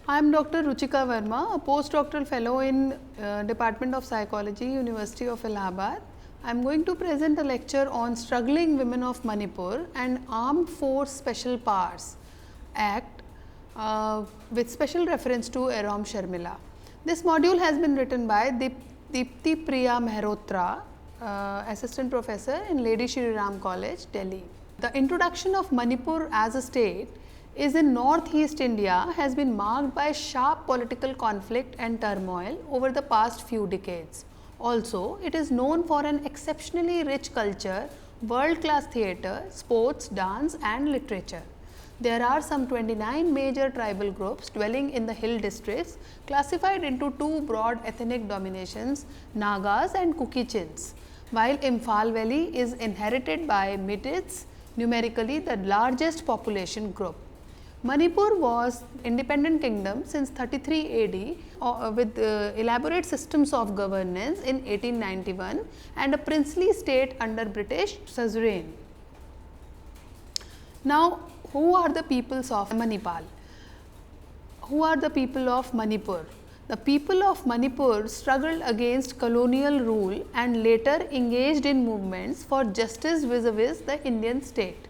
I am Dr. Ruchika Verma, a postdoctoral fellow in Department of Psychology, University of Allahabad. I am going to present a lecture on struggling women of Manipur and Armed Force Special Powers Act with special reference to Irom Sharmila. This module has been written by Deepti Priya Mehrotra, Assistant Professor in Lady Shri Ram College, Delhi. The introduction of Manipur as a state is in northeast India has been marked by sharp political conflict and turmoil over the past few decades. Also, it is known for an exceptionally rich culture, world-class theatre, sports, dance and literature. There are some 29 major tribal groups dwelling in the hill districts, classified into two broad ethnic dominations, Nagas and Kuki-Chins, while Imphal Valley is inherited by Meiteis, numerically the largest population group. Manipur was independent kingdom since 33 AD with elaborate systems of governance in 1891 and a princely state under British suzerain. Now, who are the peoples of Manipal? Who are the people of Manipur? The people of Manipur struggled against colonial rule and later engaged in movements for justice vis-a-vis the Indian state.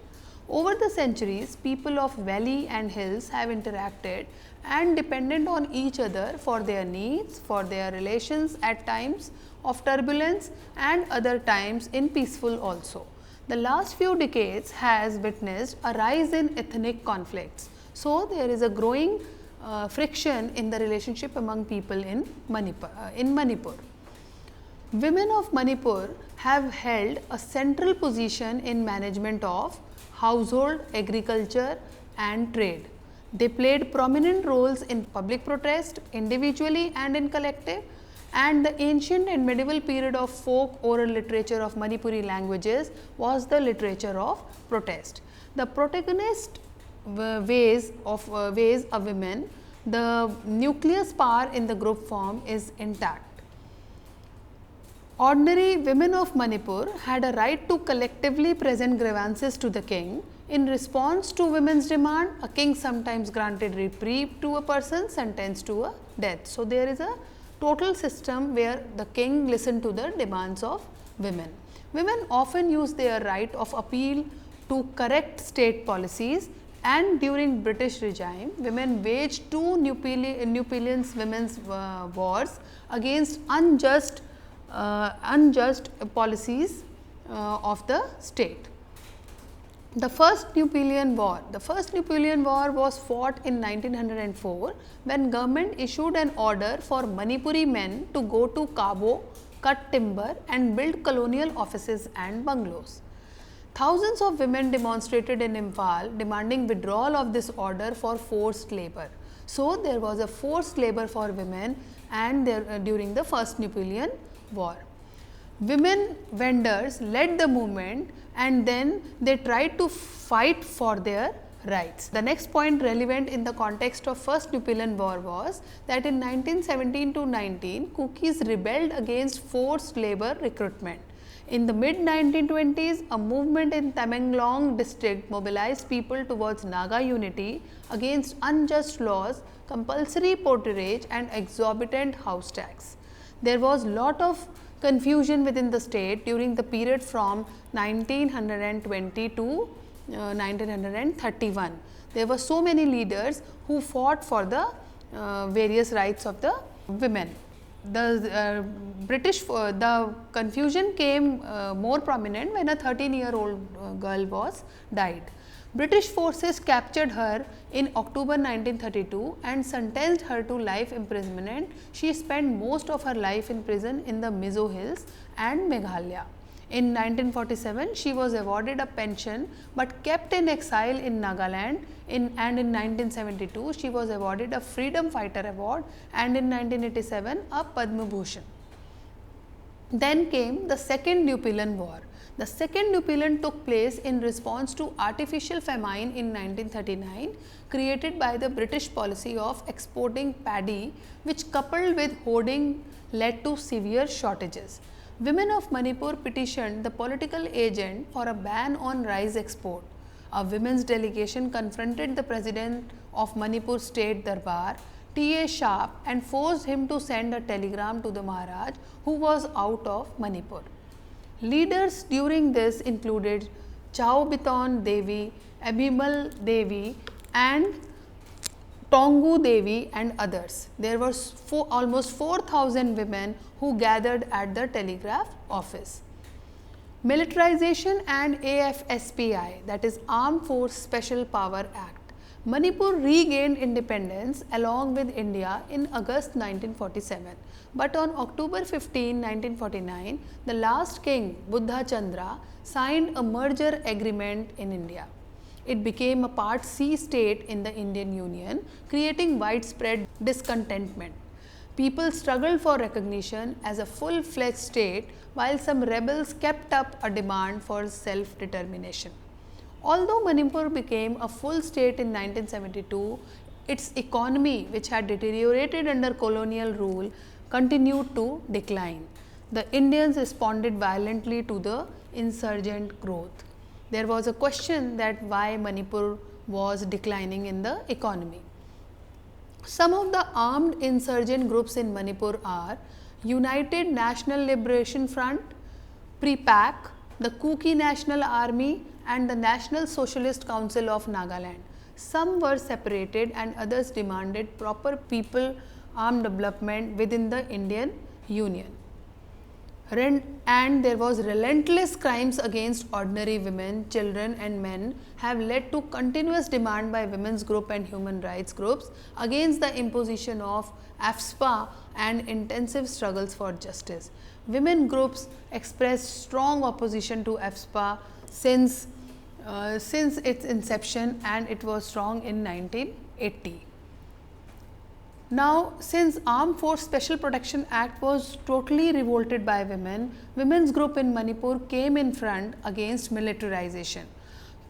Over the centuries, people of valley and hills have interacted and depended on each other for their needs, for their relations at times of turbulence and other times in peaceful also. The last few decades has witnessed a rise in ethnic conflicts. So, there is a growing friction in the relationship among people in Manipur. Women of Manipur have held a central position in management of household, agriculture and trade. They played prominent roles in public protest, individually and in collective, and the ancient and medieval period of folk oral literature of Manipuri languages was the literature of protest. The protagonist ways of women, the nucleus power in the group form is intact. Ordinary women of Manipur had a right to collectively present grievances to the king. In response to women's demand, a king sometimes granted reprieve to a person sentenced to a death. So, there is a total system where the king listened to the demands of women. Women often use their right of appeal to correct state policies, and during British regime, women waged two Napoleon's women's wars against unjust policies of the state. The first Napoleon War was fought in 1904 when government issued an order for Manipuri men to go to Kabo, cut timber and build colonial offices and bungalows. Thousands of women demonstrated in Imphal demanding withdrawal of this order for forced labor. So, there was a forced labor for women and during the first Napoleon War. Women vendors led the movement and then they tried to fight for their rights. The next point relevant in the context of first Napoleon War was that in 1917 to 19, Kukis rebelled against forced labor recruitment. In the mid 1920s, a movement in Tamenglong district mobilized people towards Naga unity against unjust laws, compulsory porterage and exorbitant house tax. There was lot of confusion within the state during the period from 1920 to 1931. There were so many leaders who fought for the various rights of the women. The the confusion came more prominent when a 13-year-old girl was died. British forces captured her in October 1932 and sentenced her to life imprisonment. She spent most of her life in prison in the Mizo Hills and Meghalaya. In 1947, she was awarded a pension, but kept in exile in Nagaland, and in 1972, she was awarded a Freedom Fighter Award, and in 1987, a Padma Bhushan. Then came the Second Napoleon War. The Second Napoleon took place in response to artificial famine in 1939, created by the British policy of exporting paddy, which coupled with hoarding led to severe shortages. Women of Manipur petitioned the political agent for a ban on rice export. A women's delegation confronted the president of Manipur State Darbar, T.A. Sharp, and forced him to send a telegram to the Maharaj, who was out of Manipur. Leaders during this included Chao Biton Devi, Abhimal Devi, and Tongu Devi and others. There were almost 4,000 women who gathered at the telegraph office. Militarization and AFSPI, that is Armed Force Special Power Act. Manipur regained independence along with India in August 1947. But on October 15, 1949, the last king, Buddha Chandra, signed a merger agreement in India. It became a Part C state in the Indian Union, creating widespread discontentment. People struggled for recognition as a full-fledged state, while some rebels kept up a demand for self-determination. Although Manipur became a full state in 1972, its economy, which had deteriorated under colonial rule, continued to decline. The Indians responded violently to the insurgent growth. There was a question that why Manipur was declining in the economy. Some of the armed insurgent groups in Manipur are United National Liberation Front, PREPAC, the Kuki National Army, and the National Socialist Council of Nagaland. Some were separated and others demanded proper people armed development within the Indian Union. And there was relentless crimes against ordinary women, children and men have led to continuous demand by women's group and human rights groups against the imposition of AFSPA and intensive struggles for justice. Women groups expressed strong opposition to AFSPA since its inception, and it was strong in 1980. Now, since Armed Force Special Protection Act was totally revolted by women, women's group in Manipur came in front against militarization.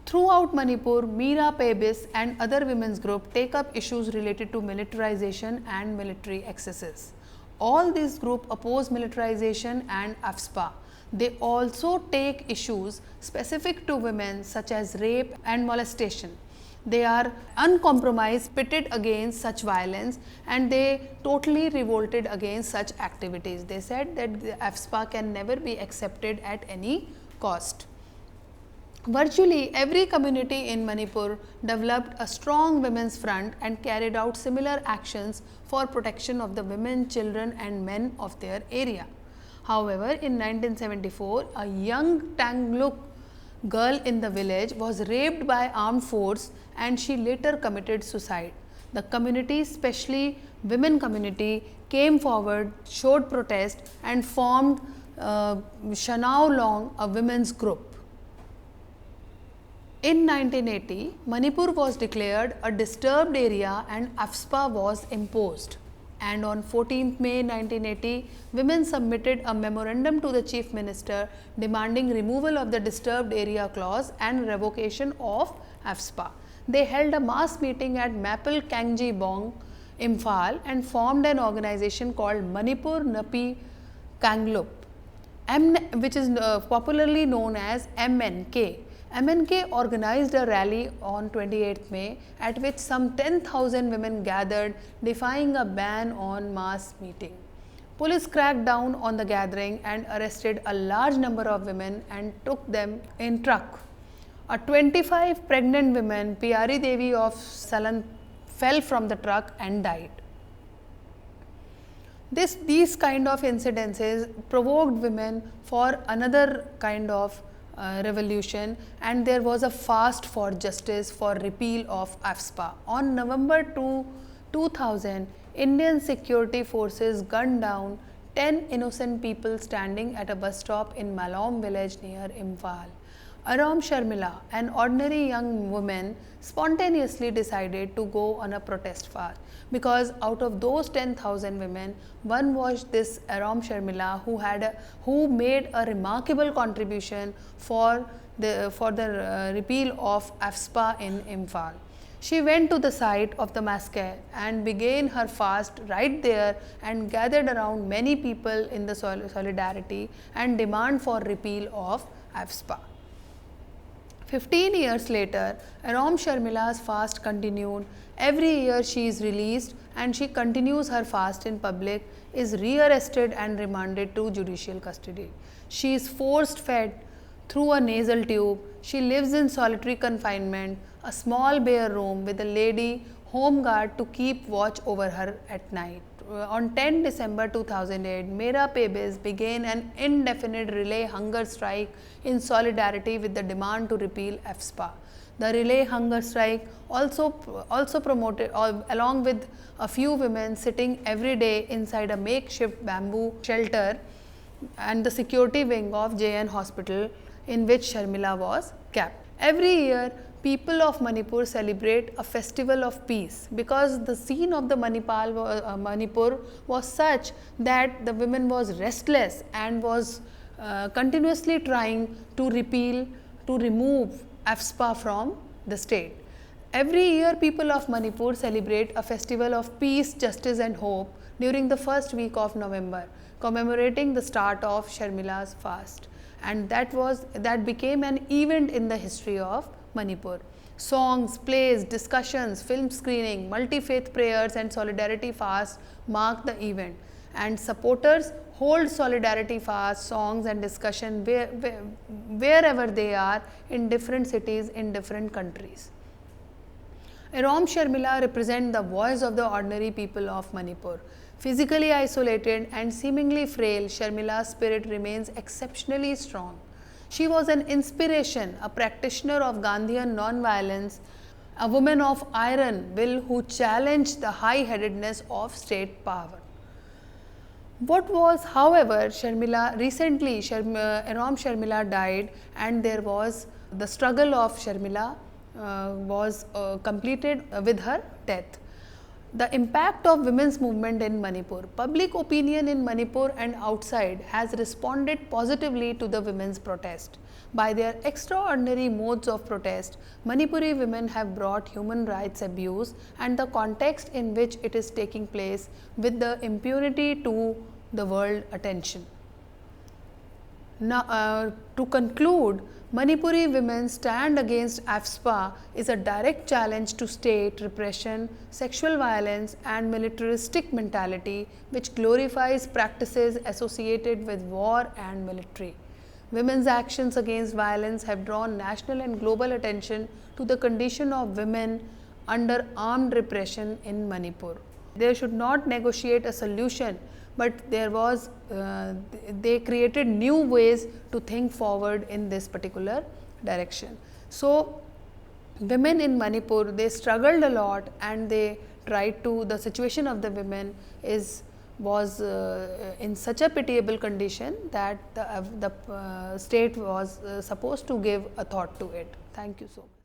Throughout Manipur, Meera Pebis and other women's groups take up issues related to militarization and military excesses. All these groups oppose militarization and AFSPA. They also take issues specific to women such as rape and molestation. They are uncompromised, pitted against such violence, and they totally revolted against such activities. They said that the AFSPA can never be accepted at any cost. Virtually every community in Manipur developed a strong women's front and carried out similar actions for protection of the women, children and men of their area. However, in 1974, a young Tangluk girl in the village was raped by armed force and she later committed suicide. The community, especially women community, came forward, showed protest and formed Shanao Long, a women's group. In 1980, Manipur was declared a disturbed area and AFSPA was imposed. And on 14th May 1980, women submitted a memorandum to the Chief Minister demanding removal of the disturbed area clause and revocation of AFSPA. They held a mass meeting at Maple Kangji Bong, Imphal, and formed an organization called Manipur Napi Kanglup, which is popularly known as MNK. MNK organized a rally on 28th May at which some 10,000 women gathered, defying a ban on mass meeting. Police cracked down on the gathering and arrested a large number of women and took them in truck. A 25 pregnant woman, Pyari Devi of Salan, fell from the truck and died. These kind of incidences provoked women for another kind of revolution, and there was a fast for justice for repeal of AFSPA. On November 2, 2000, Indian security forces gunned down 10 innocent people standing at a bus stop in Malom village near Imphal. Irom Sharmila, an ordinary young woman, spontaneously decided to go on a protest fast, because out of those 10,000 women, one was this Irom Sharmila who made a remarkable contribution for the repeal of AFSPA in Imphal. She went to the site of the massacre and began her fast right there and gathered around many people in the solidarity and demand for repeal of AFSPA. 15 years later, Irom Sharmila's fast continued. Every year she is released and she continues her fast in public, is rearrested and remanded to judicial custody. She is force fed through a nasal tube. She lives in solitary confinement, a small bare room with a lady home guard to keep watch over her at night. On 10 December 2008, Mera Pebis began an indefinite relay hunger strike in solidarity with the demand to repeal AFSPA. The relay hunger strike also promoted, along with a few women sitting every day inside a makeshift bamboo shelter and the security wing of JN Hospital in which Sharmila was kept. Every year, people of Manipur celebrate a festival of peace because the scene of the Manipur was such that the women was restless and was continuously trying to remove AFSPA from the state. Every year, people of Manipur celebrate a festival of peace, justice and hope during the first week of November, commemorating the start of Sharmila's fast, and that became an event in the history of Manipur. Songs, plays, discussions, film screening, multi-faith prayers and solidarity fast mark the event, and supporters hold solidarity fast, songs and discussion wherever they are in different cities in different countries. Irom Sharmila represent the voice of the ordinary people of Manipur. Physically isolated and seemingly frail, Sharmila's spirit remains exceptionally strong. She was an inspiration, a practitioner of Gandhian non-violence, a woman of iron will who challenged the high-headedness of state power. What was, however, Irom Sharmila died, and there was the struggle of Sharmila was completed with her death. The impact of women's movement in Manipur. Public opinion in Manipur and outside has responded positively to the women's protest. By their extraordinary modes of protest, Manipuri women have brought human rights abuse and the context in which it is taking place with the impunity to the world attention. Now, to conclude, Manipuri women stand against AFSPA is a direct challenge to state repression, sexual violence and militaristic mentality which glorifies practices associated with war and military. Women's actions against violence have drawn national and global attention to the condition of women under armed repression in Manipur. They should not negotiate a solution, but they created new ways to think forward in this particular direction. So, women in Manipur, they struggled a lot and they tried to, the situation of the women was in such a pitiable condition that the state was supposed to give a thought to it. Thank you so much.